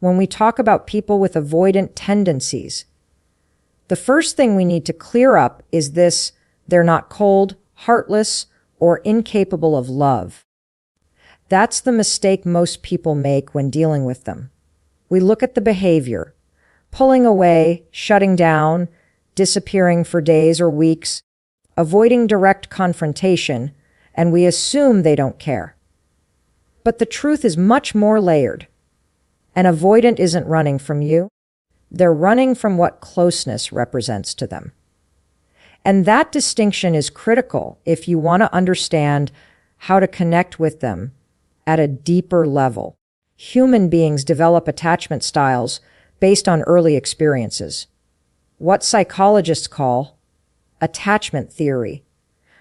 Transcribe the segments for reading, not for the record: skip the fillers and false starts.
when we talk about people with avoidant tendencies, the first thing we need to clear up is this: they're not cold, heartless, or incapable of love. That's the mistake most people make when dealing with them. We look at the behavior, pulling away, shutting down, disappearing for days or weeks, avoiding direct confrontation, and we assume they don't care. But the truth is much more layered. An avoidant isn't running from you. They're running from what closeness represents to them. And that distinction is critical if you want to understand how to connect with them at a deeper level. Human beings develop attachment styles based on early experiences, what psychologists call attachment theory.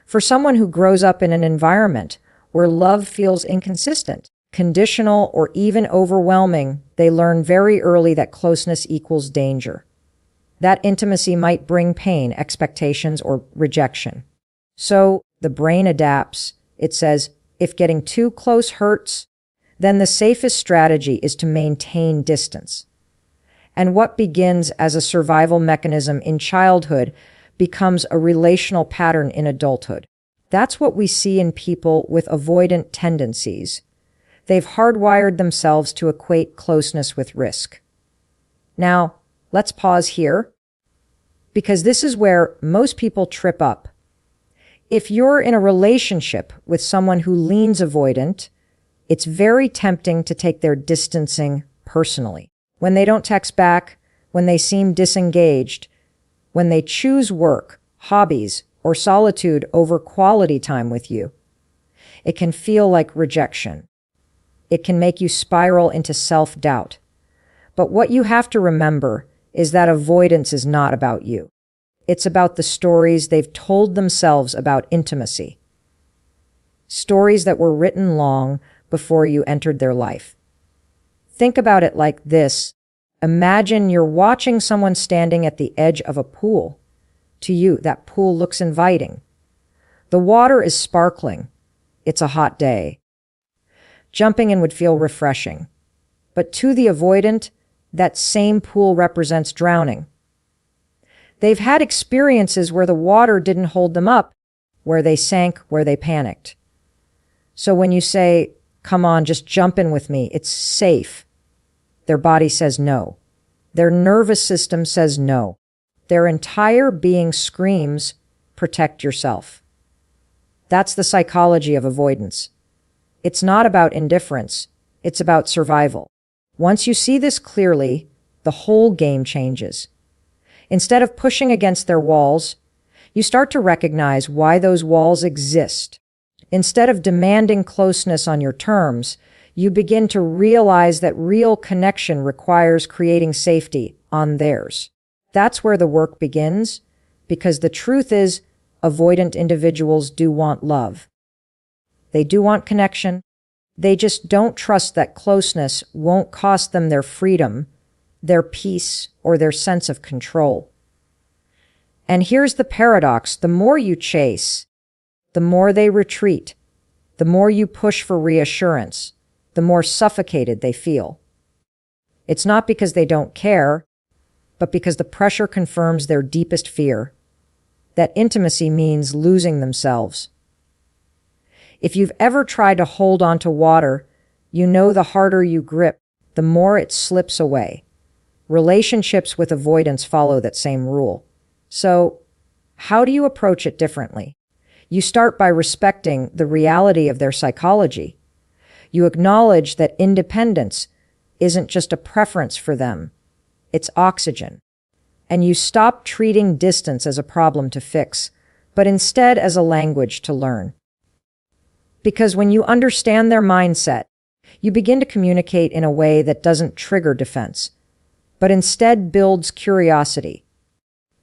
For someone who grows up in an environment where love feels inconsistent, conditional, or even overwhelming, they learn very early that closeness equals danger. That intimacy might bring pain, expectations, or rejection. So the brain adapts. It says, if getting too close hurts, then the safest strategy is to maintain distance. And what begins as a survival mechanism in childhood becomes a relational pattern in adulthood. That's what we see in people with avoidant tendencies. They've hardwired themselves to equate closeness with risk. Now, let's pause here, because this is where most people trip up. If you're in a relationship with someone who leans avoidant, it's very tempting to take their distancing personally. When they don't text back, when they seem disengaged, when they choose work, hobbies, or solitude over quality time with you, it can feel like rejection. It can make you spiral into self-doubt. But what you have to remember is that avoidance is not about you. It's about the stories they've told themselves about intimacy. Stories that were written long before you entered their life. Think about it like this. Imagine you're watching someone standing at the edge of a pool. To you, that pool looks inviting. The water is sparkling. It's a hot day. Jumping in would feel refreshing. But to the avoidant, that same pool represents drowning. They've had experiences where the water didn't hold them up, where they sank, where they panicked. So when you say, come on, just jump in with me, it's safe, their body says no. Their nervous system says no. Their entire being screams, protect yourself. That's the psychology of avoidance. It's not about indifference. It's about survival. Once you see this clearly, the whole game changes. Instead of pushing against their walls, you start to recognize why those walls exist. Instead of demanding closeness on your terms, you begin to realize that real connection requires creating safety on theirs. That's where the work begins, because the truth is, avoidant individuals do want love. They do want connection. They just don't trust that closeness won't cost them their freedom, their peace, or their sense of control. And here's the paradox. The more you chase, the more they retreat. The more you push for reassurance, the more suffocated they feel. It's not because they don't care, but because the pressure confirms their deepest fear, that intimacy means losing themselves. If you've ever tried to hold on to water, you know the harder you grip, the more it slips away. Relationships with avoidance follow that same rule. So, how do you approach it differently? You start by respecting the reality of their psychology. You acknowledge that independence isn't just a preference for them, it's oxygen. And you stop treating distance as a problem to fix, but instead as a language to learn. Because when you understand their mindset, you begin to communicate in a way that doesn't trigger defense, but instead builds curiosity.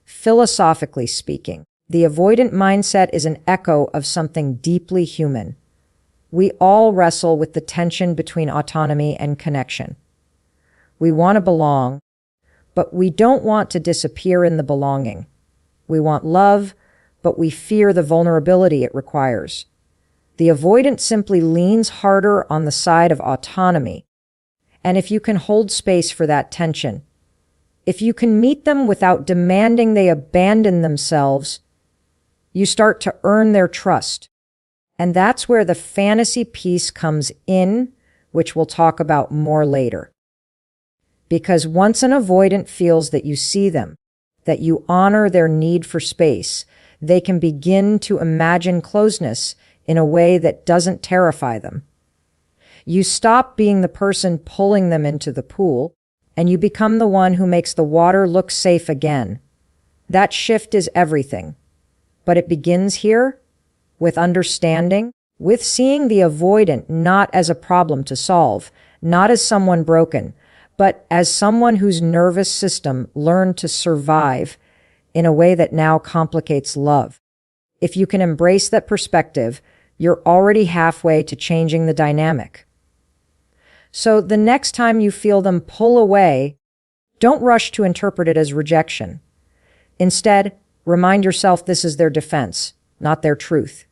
Philosophically speaking, the avoidant mindset is an echo of something deeply human. We all wrestle with the tension between autonomy and connection. We want to belong, but we don't want to disappear in the belonging. We want love, but we fear the vulnerability it requires. The avoidant simply leans harder on the side of autonomy, And if you can hold space for that tension, if you can meet them without demanding they abandon themselves, you start to earn their trust. And that's where the fantasy piece comes in, which we'll talk about more later. Because once an avoidant feels that you see them, that you honor their need for space, they can begin to imagine closeness in a way that doesn't terrify them. You stop being the person pulling them into the pool, and you become the one who makes the water look safe again. That shift is everything. But it begins here, with understanding, with seeing the avoidant not as a problem to solve, not as someone broken, but as someone whose nervous system learned to survive in a way that now complicates love. If you can embrace that perspective, you're already halfway to changing the dynamic. So the next time you feel them pull away, don't rush to interpret it as rejection. Instead, remind yourself this is their defense, not their truth.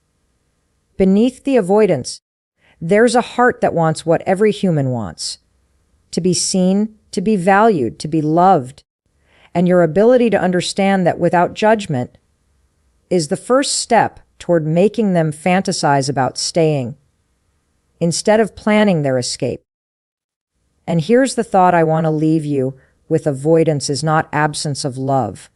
Beneath the avoidance, there's a heart that wants what every human wants: to be seen, to be valued, to be loved. And your ability to understand that without judgment is the first step toward making them fantasize about staying, instead of planning their escape. And here's the thought I want to leave you with: avoidance is not absence of love,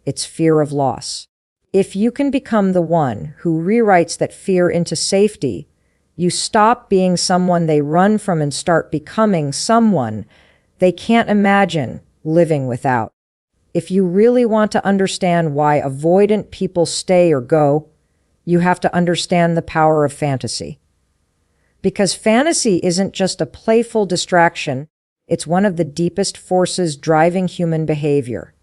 it's fear of loss. If you can become the one who rewrites that fear into safety, you stop being someone they run from and start becoming someone they can't imagine living without. If you really want to understand why avoidant people stay or go, you have to understand the power of fantasy. Because fantasy isn't just a playful distraction, it's one of the deepest forces driving human behavior.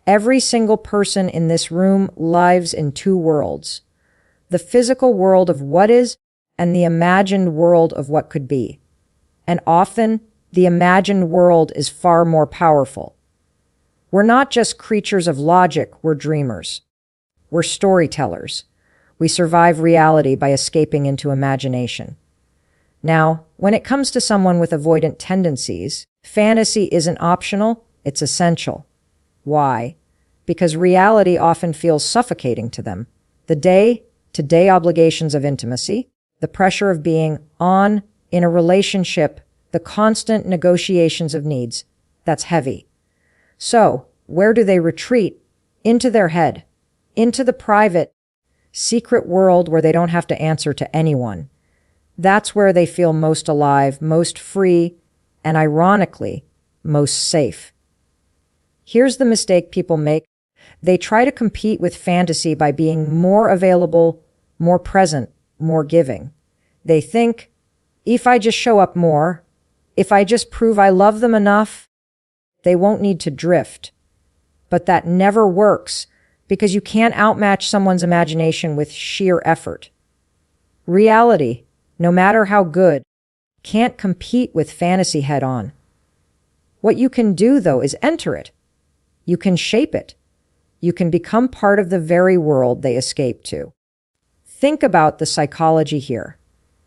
Every single person in this room lives in two worlds: the physical world of what is and the imagined world of what could be. And often, the imagined world is far more powerful. We're not just creatures of logic, we're dreamers. We're storytellers. We survive reality by escaping into imagination. Now, when it comes to someone with avoidant tendencies, fantasy isn't optional, it's essential. Why? Because reality often feels suffocating to them. The day-to-day obligations of intimacy, the pressure of being on in a relationship, the constant negotiations of needs, that's heavy. So, where do they retreat? Into their head, into the private, secret world where they don't have to answer to anyone. That's where they feel most alive, most free, and ironically, most safe. Here's the mistake people make. They try to compete with fantasy by being more available, more present, more giving. They think, if I just show up more, if I just prove I love them enough, they won't need to drift. But that never works, because you can't outmatch someone's imagination with sheer effort. Reality, no matter how good, can't compete with fantasy head-on. What you can do, though, is enter it. You can shape it. You can become part of the very world they escape to. Think about the psychology here.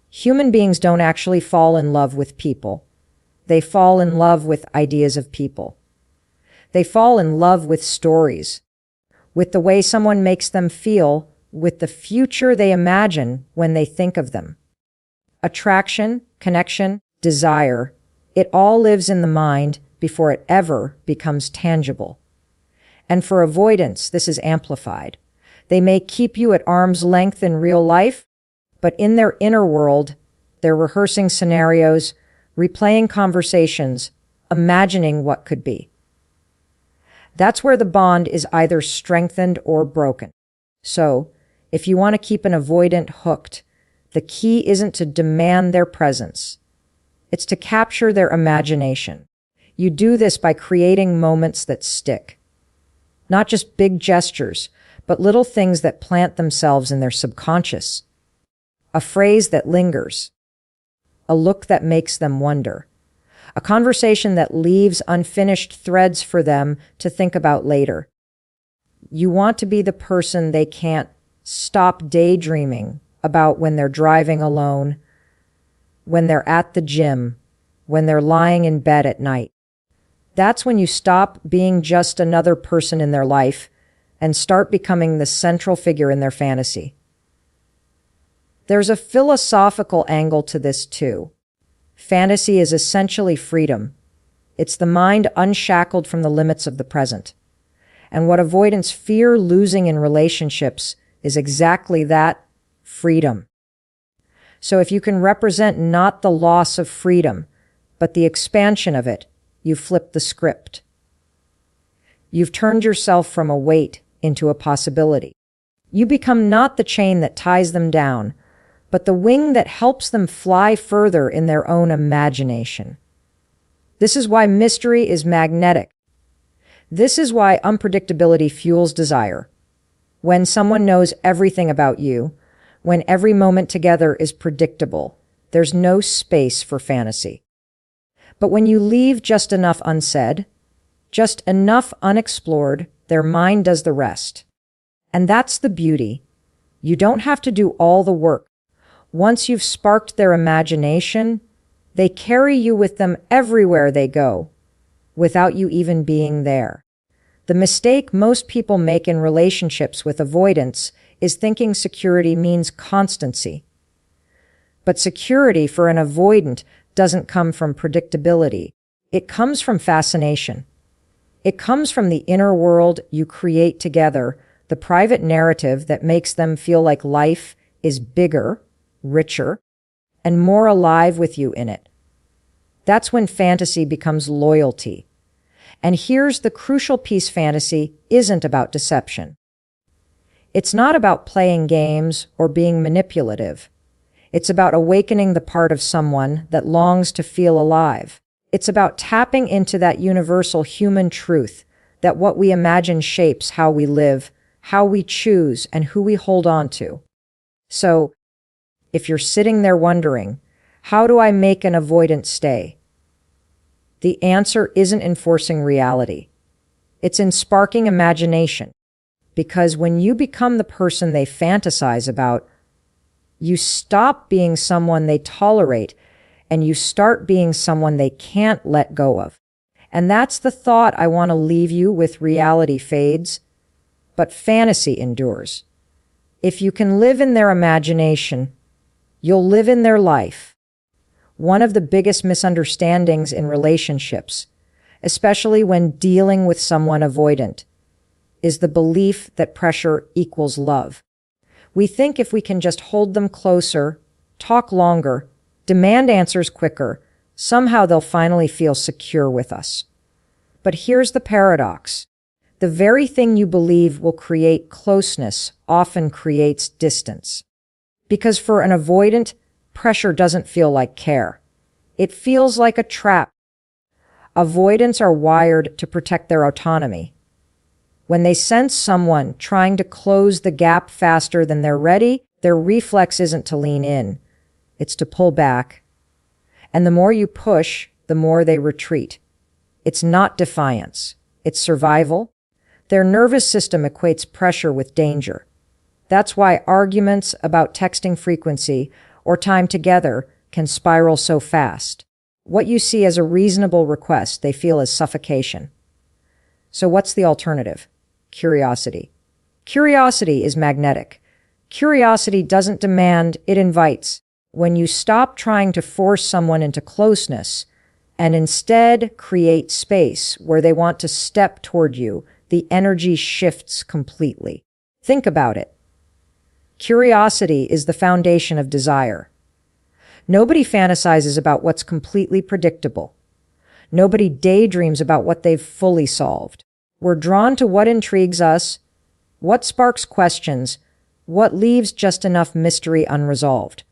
Human beings don't actually fall in love with people. They fall in love with ideas of people. They fall in love with stories, with the way someone makes them feel, with the future they imagine when they think of them. Attraction, connection, desire, it all lives in the mind before it ever becomes tangible. And for avoidance, this is amplified. They may keep you at arm's length in real life, but in their inner world, they're rehearsing scenarios, replaying conversations, imagining what could be. That's where the bond is either strengthened or broken. So, if you want to keep an avoidant hooked, the key isn't to demand their presence. It's to capture their imagination. You do this by creating moments that stick. Not just big gestures, but little things that plant themselves in their subconscious. A phrase that lingers. A look that makes them wonder. A conversation that leaves unfinished threads for them to think about later. You want to be the person they can't stop daydreaming about when they're driving alone, when they're at the gym, when they're lying in bed at night. That's when you stop being just another person in their life and start becoming the central figure in their fantasy. There's a philosophical angle to this too. Fantasy is essentially freedom. It's the mind unshackled from the limits of the present. And what avoidants fear losing in relationships is exactly that, freedom. So if you can represent not the loss of freedom, but the expansion of it, you've flipped the script. You've turned yourself from a weight into a possibility. You become not the chain that ties them down, but the wing that helps them fly further in their own imagination. This is why mystery is magnetic. This is why unpredictability fuels desire. When someone knows everything about you, when every moment together is predictable, there's no space for fantasy. But when you leave just enough unsaid, just enough unexplored, their mind does the rest. And that's the beauty. You don't have to do all the work. Once you've sparked their imagination, they carry you with them everywhere they go, without you even being there. The mistake most people make in relationships with avoidance is thinking security means constancy. But security for an avoidant doesn't come from predictability. It comes from fascination. It comes from the inner world you create together, the private narrative that makes them feel like life is bigger, richer, and more alive with you in it. That's when fantasy becomes loyalty. And here's the crucial piece: fantasy isn't about deception. It's not about playing games or being manipulative. It's about awakening the part of someone that longs to feel alive. It's about tapping into that universal human truth that what we imagine shapes how we live, how we choose, and who we hold on to. So, if you're sitting there wondering, how do I make an avoidant stay? The answer isn't in forcing reality. It's in sparking imagination. Because when you become the person they fantasize about, you stop being someone they tolerate and you start being someone they can't let go of. And that's the thought I want to leave you with. Reality fades, but fantasy endures. If you can live in their imagination, you'll live in their life. One of the biggest misunderstandings in relationships, especially when dealing with someone avoidant, is the belief that pressure equals love. We think if we can just hold them closer, talk longer, demand answers quicker, somehow they'll finally feel secure with us. But here's the paradox. The very thing you believe will create closeness often creates distance. Because for an avoidant, pressure doesn't feel like care. It feels like a trap. Avoidants are wired to protect their autonomy. When they sense someone trying to close the gap faster than they're ready, their reflex isn't to lean in. It's to pull back. And the more you push, the more they retreat. It's not defiance. It's survival. Their nervous system equates pressure with danger. That's why arguments about texting frequency or time together can spiral so fast. What you see as a reasonable request, they feel as suffocation. So what's the alternative? Curiosity. Curiosity is magnetic. Curiosity doesn't demand, it invites. When you stop trying to force someone into closeness and instead create space where they want to step toward you, the energy shifts completely. Think about it. Curiosity is the foundation of desire. Nobody fantasizes about what's completely predictable. Nobody daydreams about what they've fully solved. We're drawn to what intrigues us, what sparks questions, what leaves just enough mystery unresolved.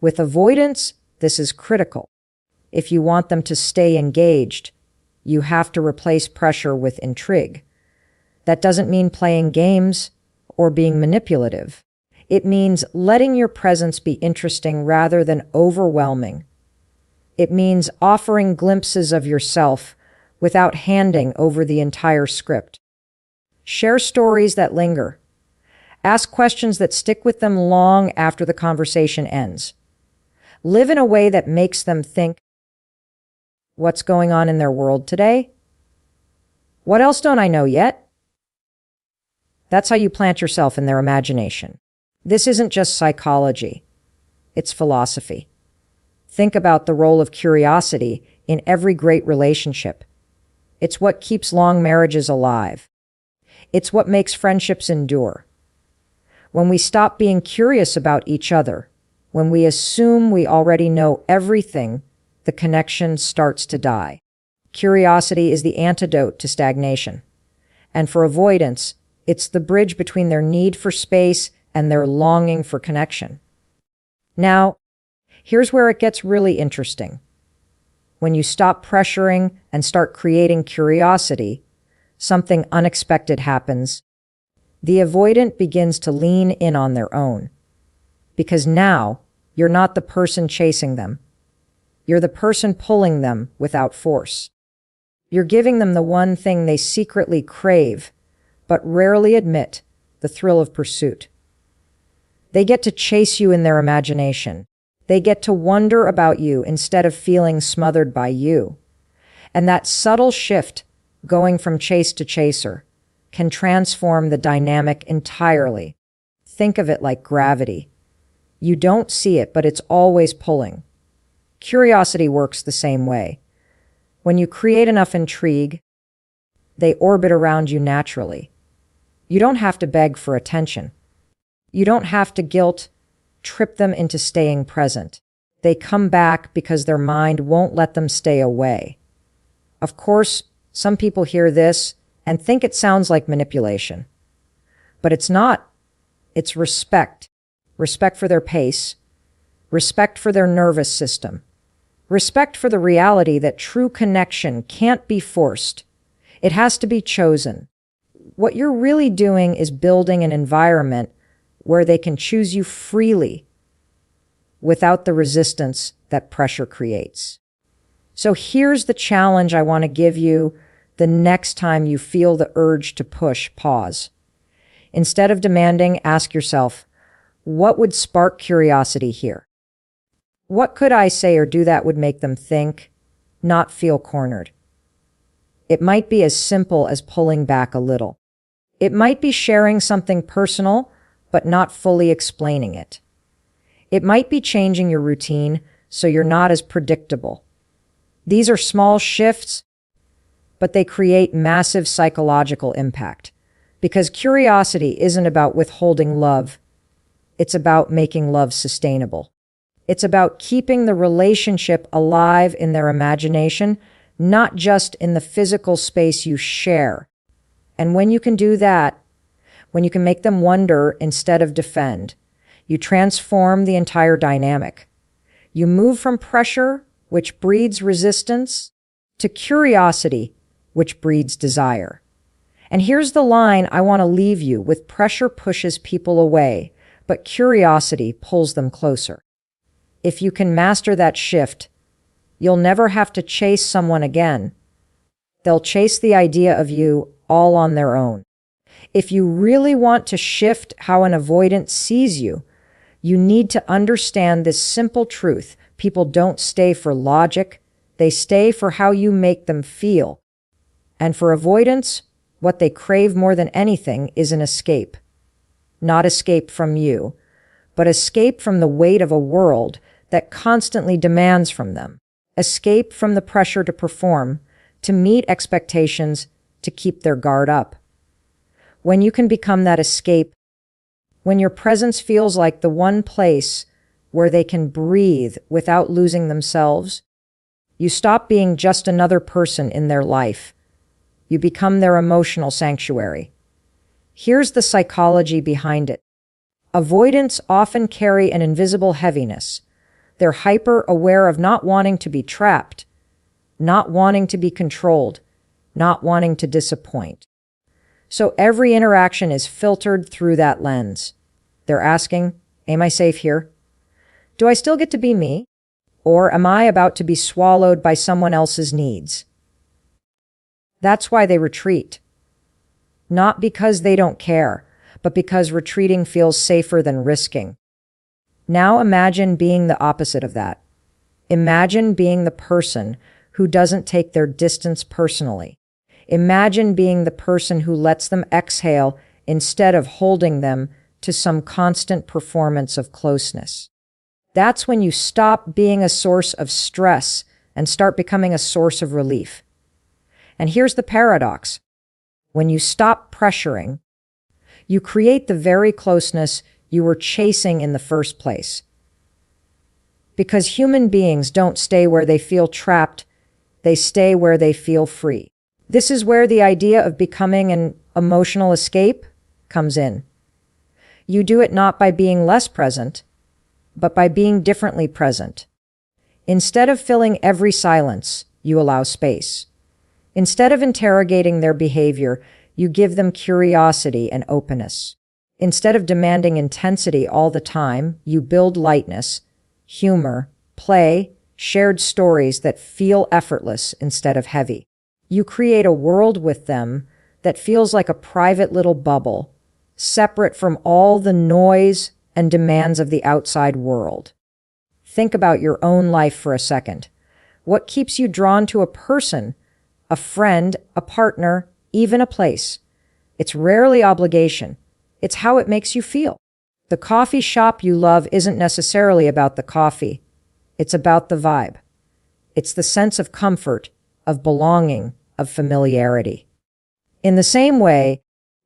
With avoidance, this is critical. If you want them to stay engaged, you have to replace pressure with intrigue. That doesn't mean playing games or being manipulative. It means letting your presence be interesting rather than overwhelming. It means offering glimpses of yourself without handing over the entire script. Share stories that linger. Ask questions that stick with them long after the conversation ends. Live in a way that makes them think, What's going on in their world today? What else don't I know yet? That's how you plant yourself in their imagination. This isn't just psychology, it's philosophy. Think about the role of curiosity in every great relationship. It's what keeps long marriages alive. It's what makes friendships endure. When we stop being curious about each other, when we assume we already know everything, the connection starts to die. Curiosity is the antidote to stagnation. And for avoidance, it's the bridge between their need for space and their longing for connection. Now, here's where it gets really interesting. When you stop pressuring and start creating curiosity, something unexpected happens. The avoidant begins to lean in on their own. Because now, you're not the person chasing them. You're the person pulling them without force. You're giving them the one thing they secretly crave, but rarely admit, the thrill of pursuit. They get to chase you in their imagination. They get to wonder about you instead of feeling smothered by you. And that subtle shift, going from chase to chaser, can transform the dynamic entirely. Think of it like gravity. You don't see it, but it's always pulling. Curiosity works the same way. When you create enough intrigue, they orbit around you naturally. You don't have to beg for attention. You don't have to guilt trip them into staying present. They come back because their mind won't let them stay away. Of course, some people hear this and think it sounds like manipulation. But it's not. It's respect. Respect for their pace. Respect for their nervous system. Respect for the reality that true connection can't be forced. It has to be chosen. What you're really doing is building an environment where they can choose you freely without the resistance that pressure creates. So here's the challenge I want to give you the next time you feel the urge to push pause. Instead of demanding, ask yourself, what would spark curiosity here? What could I say or do that would make them think, not feel cornered? It might be as simple as pulling back a little. It might be sharing something personal, but not fully explaining it. It might be changing your routine so you're not as predictable. These are small shifts, but they create massive psychological impact. Because curiosity isn't about withholding love. It's about making love sustainable. It's about keeping the relationship alive in their imagination, not just in the physical space you share. And when you can do that, when you can make them wonder instead of defend, you transform the entire dynamic. You move from pressure, which breeds resistance, to curiosity, which breeds desire. And here's the line I want to leave you with: pressure pushes people away, but curiosity pulls them closer. If you can master that shift, you'll never have to chase someone again. They'll chase the idea of you all on their own. If you really want to shift how an avoidant sees you, you need to understand this simple truth. People don't stay for logic. They stay for how you make them feel. And for avoidance, what they crave more than anything is an escape. Not escape from you, but escape from the weight of a world that constantly demands from them. Escape from the pressure to perform, to meet expectations, to keep their guard up. When you can become that escape, when your presence feels like the one place where they can breathe without losing themselves, you stop being just another person in their life. You become their emotional sanctuary. Here's the psychology behind it. Avoidants often carry an invisible heaviness. They're hyper-aware of not wanting to be trapped, not wanting to be controlled, not wanting to disappoint. So every interaction is filtered through that lens. They're asking, am I safe here? Do I still get to be me? Or am I about to be swallowed by someone else's needs? That's why they retreat. Not because they don't care, but because retreating feels safer than risking. Now imagine being the opposite of that. Imagine being the person who doesn't take their distance personally. Imagine being the person who lets them exhale instead of holding them to some constant performance of closeness. That's when you stop being a source of stress and start becoming a source of relief. And here's the paradox. When you stop pressuring, you create the very closeness you were chasing in the first place. Because human beings don't stay where they feel trapped, they stay where they feel free. This is where the idea of becoming an emotional escape comes in. You do it not by being less present, but by being differently present. Instead of filling every silence, you allow space. Instead of interrogating their behavior, you give them curiosity and openness. Instead of demanding intensity all the time, you build lightness, humor, play, shared stories that feel effortless instead of heavy. You create a world with them that feels like a private little bubble, separate from all the noise and demands of the outside world. Think about your own life for a second. What keeps you drawn to a person, a friend, a partner, even a place? It's rarely obligation. It's how it makes you feel. The coffee shop you love isn't necessarily about the coffee. It's about the vibe. It's the sense of comfort, of belonging, of familiarity. In the same way,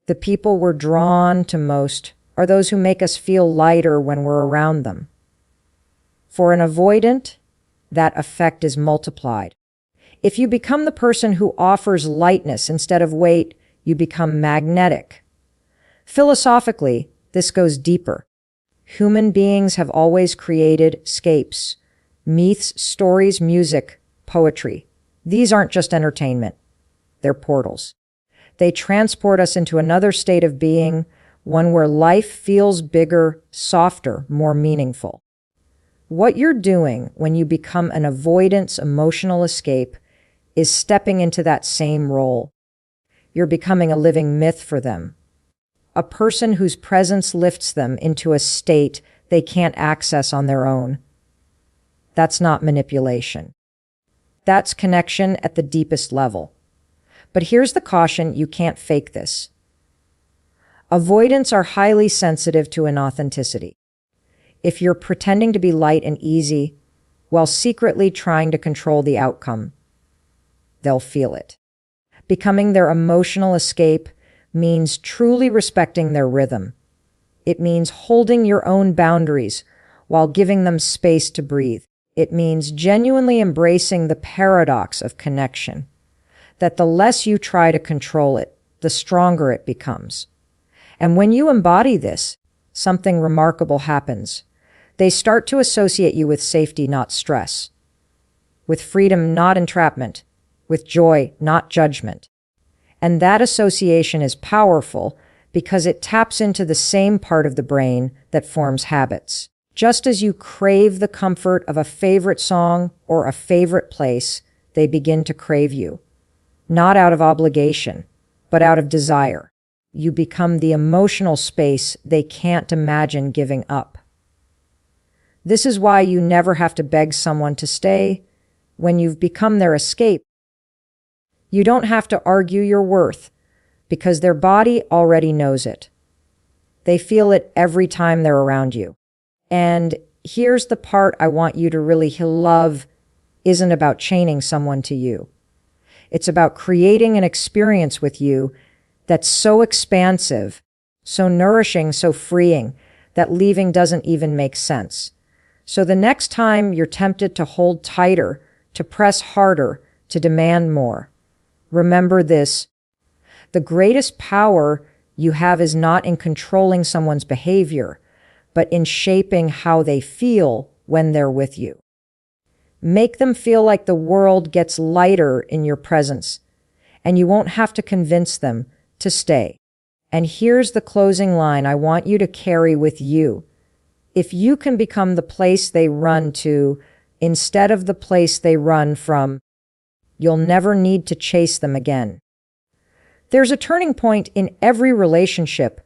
the people we're drawn to most are those who make us feel lighter when we're around them. For an avoidant, that effect is multiplied. If you become the person who offers lightness instead of weight, you become magnetic. Philosophically, this goes deeper. Human beings have always created scapes, myths, stories, music, poetry. These aren't just entertainment. They're portals. They transport us into another state of being, one where life feels bigger, softer, more meaningful. What you're doing when you become an avoidance emotional escape is stepping into that same role. You're becoming a living myth for them, a person whose presence lifts them into a state they can't access on their own. That's not manipulation. That's connection at the deepest level. But here's the caution: you can't fake this. Avoidants are highly sensitive to inauthenticity. If you're pretending to be light and easy while secretly trying to control the outcome, they'll feel it. Becoming their emotional escape means truly respecting their rhythm. It means holding your own boundaries while giving them space to breathe. It means genuinely embracing the paradox of connection, that the less you try to control it, the stronger it becomes. And when you embody this, something remarkable happens. They start to associate you with safety, not stress, with freedom, not entrapment, with joy, not judgment. And that association is powerful because it taps into the same part of the brain that forms habits. Just as you crave the comfort of a favorite song or a favorite place, they begin to crave you, not out of obligation, but out of desire. You become the emotional space they can't imagine giving up. This is why you never have to beg someone to stay. When you've become their escape, you don't have to argue your worth because their body already knows it. They feel it every time they're around you. And here's the part I want you to really love: isn't about chaining someone to you. It's about creating an experience with you that's so expansive, so nourishing, so freeing, that leaving doesn't even make sense. So the next time you're tempted to hold tighter, to press harder, to demand more, remember this: the greatest power you have is not in controlling someone's behavior, but in shaping how they feel when they're with you. Make them feel like the world gets lighter in your presence, and you won't have to convince them to stay. And here's the closing line I want you to carry with you. If you can become the place they run to instead of the place they run from, you'll never need to chase them again. There's a turning point in every relationship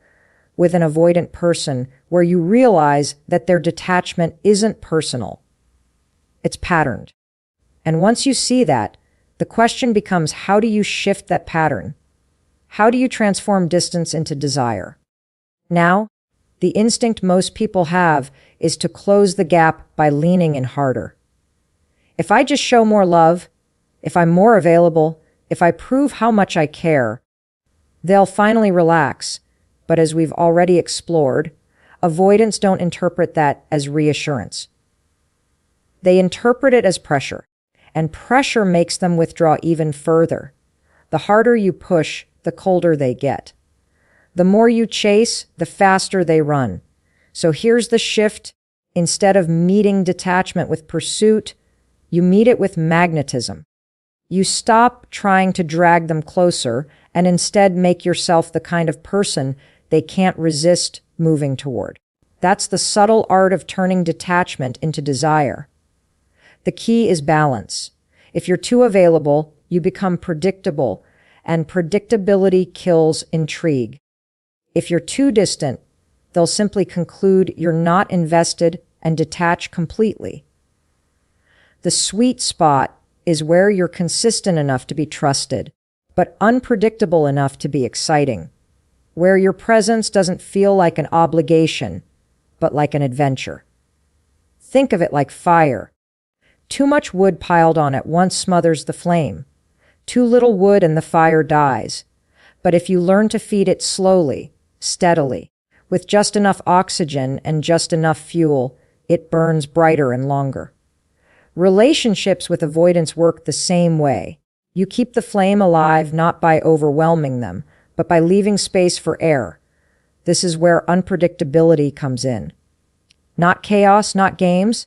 with an avoidant person where you realize that their detachment isn't personal. It's patterned. And once you see that, the question becomes, how do you shift that pattern? How do you transform distance into desire? Now, the instinct most people have is to close the gap by leaning in harder. If I just show more love, if I'm more available, if I prove how much I care, they'll finally relax. But as we've already explored, avoidants don't interpret that as reassurance. They interpret it as pressure, and pressure makes them withdraw even further. The harder you push, the colder they get. The more you chase, the faster they run. So here's the shift. Instead of meeting detachment with pursuit, you meet it with magnetism. You stop trying to drag them closer and instead make yourself the kind of person they can't resist moving toward. That's the subtle art of turning detachment into desire. The key is balance. If you're too available, you become predictable, and predictability kills intrigue. If you're too distant, they'll simply conclude you're not invested and detach completely. The sweet spot is where you're consistent enough to be trusted, but unpredictable enough to be exciting, where your presence doesn't feel like an obligation, but like an adventure. Think of it like fire. Too much wood piled on at once smothers the flame. Too little wood and the fire dies. But if you learn to feed it slowly, steadily, with just enough oxygen and just enough fuel, it burns brighter and longer. Relationships with avoidance work the same way. You keep the flame alive not by overwhelming them, but by leaving space for air. This is where unpredictability comes in. Not chaos, not games,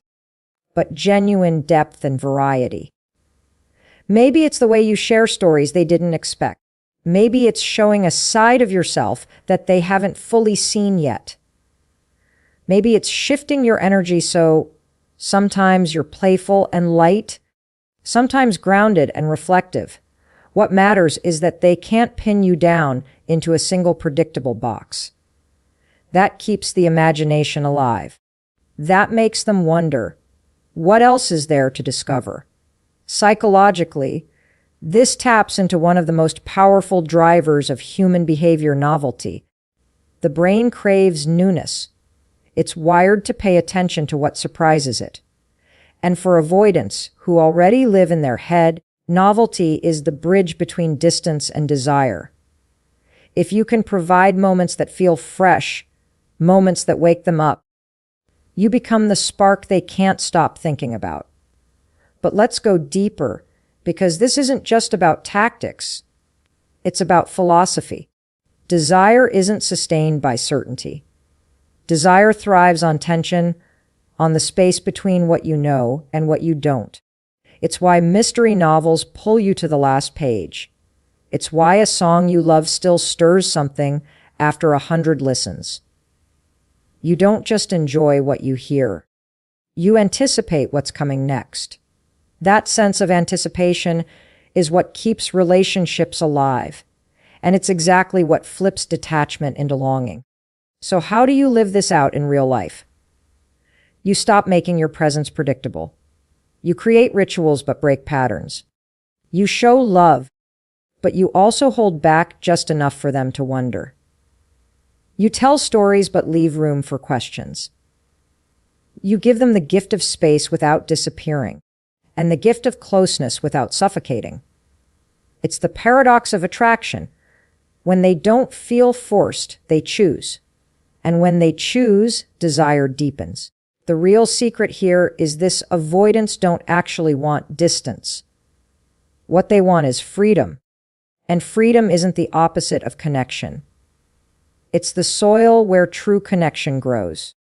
but genuine depth and variety. Maybe it's the way you share stories they didn't expect. Maybe it's showing a side of yourself that they haven't fully seen yet. Maybe it's shifting your energy so sometimes you're playful and light, sometimes grounded and reflective. What matters is that they can't pin you down into a single predictable box. That keeps the imagination alive. That makes them wonder, what else is there to discover? Psychologically, this taps into one of the most powerful drivers of human behavior: novelty. The brain craves newness. It's wired to pay attention to what surprises it. And for avoidants who already live in their head, novelty is the bridge between distance and desire. If you can provide moments that feel fresh, moments that wake them up, you become the spark they can't stop thinking about. But let's go deeper, because this isn't just about tactics. It's about philosophy. Desire isn't sustained by certainty. Desire thrives on tension, on the space between what you know and what you don't. It's why mystery novels pull you to the last page. It's why a song you love still stirs something after 100 listens. You don't just enjoy what you hear. You anticipate what's coming next. That sense of anticipation is what keeps relationships alive, and it's exactly what flips detachment into longing. So how do you live this out in real life? You stop making your presence predictable. You create rituals but break patterns. You show love, but you also hold back just enough for them to wonder. You tell stories but leave room for questions. You give them the gift of space without disappearing, and the gift of closeness without suffocating. It's the paradox of attraction. When they don't feel forced, they choose. And when they choose, desire deepens. The real secret here is this: avoidants don't actually want distance. What they want is freedom. And freedom isn't the opposite of connection. It's the soil where true connection grows.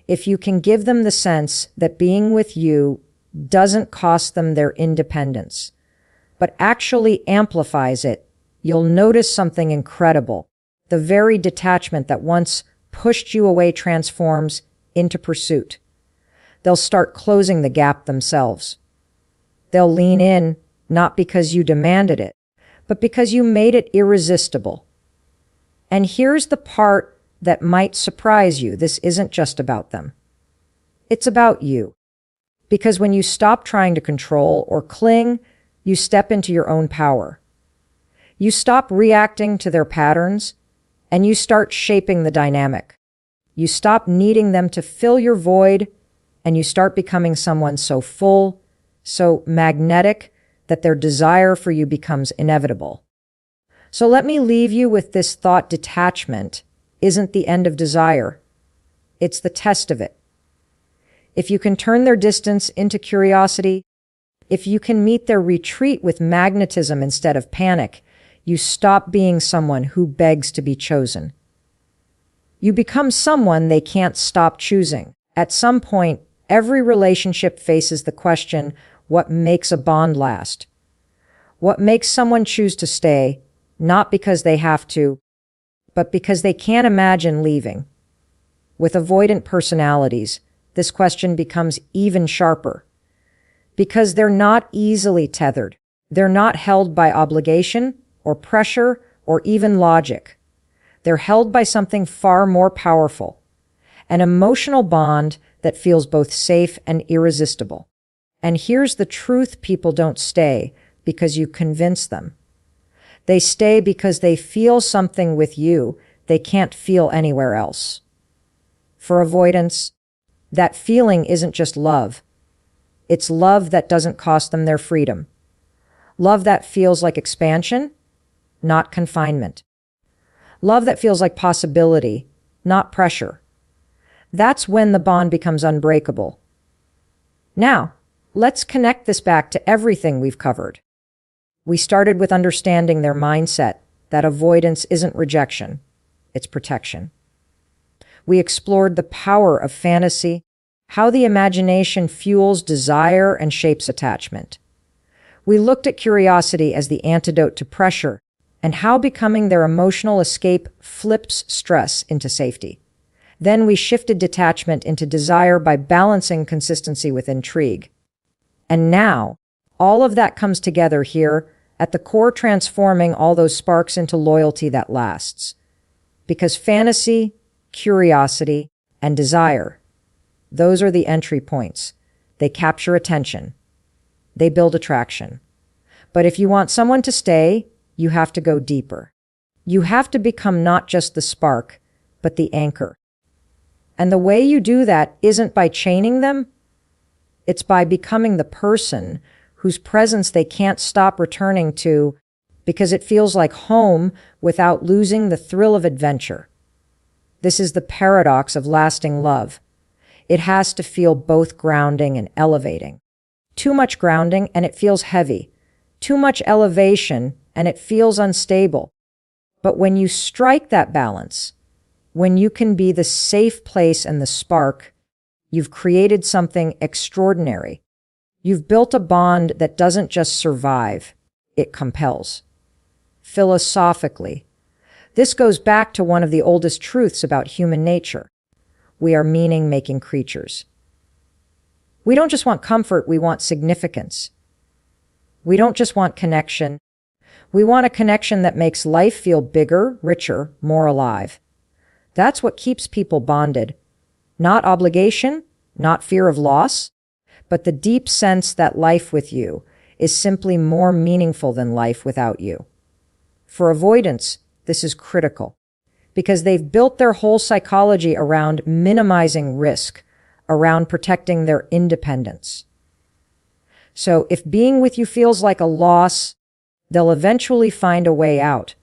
If you can give them the sense that being with you doesn't cost them their independence, but actually amplifies it, you'll notice something incredible. The very detachment that once pushed you away transforms into pursuit. They'll start closing the gap themselves. They'll lean in, not because you demanded it, but because you made it irresistible. And here's the part that might surprise you. This isn't just about them. It's about you. Because when you stop trying to control or cling, you step into your own power. You stop reacting to their patterns, and you start shaping the dynamic. You stop needing them to fill your void, and you start becoming someone so full, so magnetic, that their desire for you becomes inevitable. So let me leave you with this thought: detachment isn't the end of desire. It's the test of it. If you can turn their distance into curiosity, if you can meet their retreat with magnetism instead of panic, you stop being someone who begs to be chosen. You become someone they can't stop choosing. At some point, every relationship faces the question, what makes a bond last? What makes someone choose to stay, not because they have to, but because they can't imagine leaving? With avoidant personalities, this question becomes even sharper. Because they're not easily tethered. They're not held by obligation or pressure or even logic. They're held by something far more powerful, an emotional bond that feels both safe and irresistible. And here's the truth: people don't stay because you convince them. They stay because they feel something with you they can't feel anywhere else. For avoidance, that feeling isn't just love. It's love that doesn't cost them their freedom. Love that feels like expansion, not confinement. Love that feels like possibility, not pressure. That's when the bond becomes unbreakable. Now, let's connect this back to everything we've covered. We started with understanding their mindset, that avoidance isn't rejection, it's protection. We explored the power of fantasy, how the imagination fuels desire and shapes attachment. We looked at curiosity as the antidote to pressure, and how becoming their emotional escape flips stress into safety. Then we shifted detachment into desire by balancing consistency with intrigue. And now, all of that comes together here, at the core, transforming all those sparks into loyalty that lasts. Because fantasy, curiosity, and desire, those are the entry points. They capture attention. They build attraction. But if you want someone to stay, you have to go deeper. You have to become not just the spark, but the anchor. And the way you do that isn't by chaining them. It's by becoming the person whose presence they can't stop returning to because it feels like home without losing the thrill of adventure. This is the paradox of lasting love. It has to feel both grounding and elevating. Too much grounding and it feels heavy. Too much elevation and it feels unstable. But when you strike that balance, when you can be the safe place and the spark, you've created something extraordinary. You've built a bond that doesn't just survive, it compels. Philosophically, this goes back to one of the oldest truths about human nature. We are meaning-making creatures. We don't just want comfort, we want significance. We don't just want connection. We want a connection that makes life feel bigger, richer, more alive. That's what keeps people bonded. Not obligation, not fear of loss, but the deep sense that life with you is simply more meaningful than life without you. For avoidance, this is critical because they've built their whole psychology around minimizing risk, around protecting their independence. So if being with you feels like a loss, they'll eventually find a way out.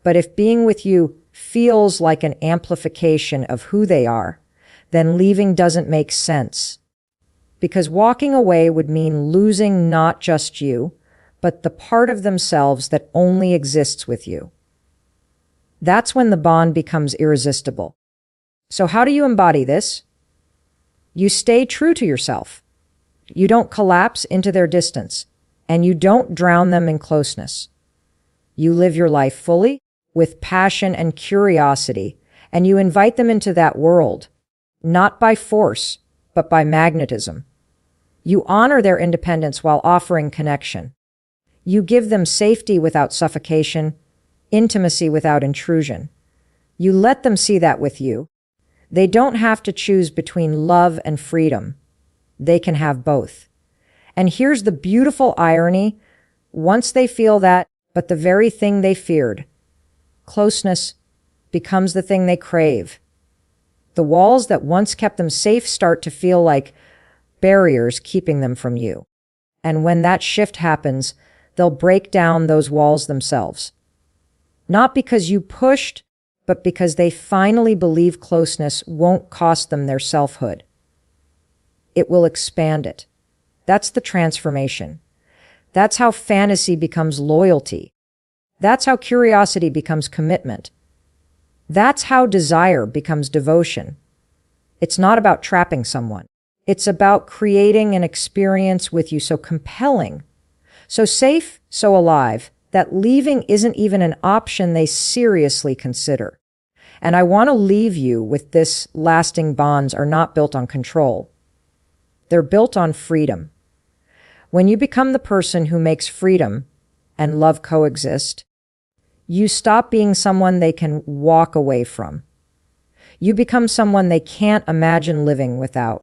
But if being with you feels like an amplification of who they are, then leaving doesn't make sense. Because walking away would mean losing not just you, but the part of themselves that only exists with you. That's when the bond becomes irresistible. So how do you embody this? You stay true to yourself. You don't collapse into their distance, and you don't drown them in closeness. You live your life fully, with passion and curiosity, and you invite them into that world, not by force, but by magnetism. You honor their independence while offering connection. You give them safety without suffocation, intimacy without intrusion. You let them see that with you. They don't have to choose between love and freedom. they can have both. And here's the beautiful irony. Once they feel that, but the very thing they feared, closeness, becomes the thing they crave. The walls that once kept them safe start to feel like barriers keeping them from you. And when that shift happens, they'll break down those walls themselves. Not because you pushed, but because they finally believe closeness won't cost them their selfhood. It will expand it. That's the transformation. That's how fantasy becomes loyalty. That's how curiosity becomes commitment. That's how desire becomes devotion. It's not about trapping someone. It's about creating an experience with you so compelling, so safe, so alive, that leaving isn't even an option they seriously consider. And I want to leave you with this: lasting bonds are not built on control. They're built on freedom. When you become the person who makes freedom and love coexist, you stop being someone they can walk away from. You become someone they can't imagine living without.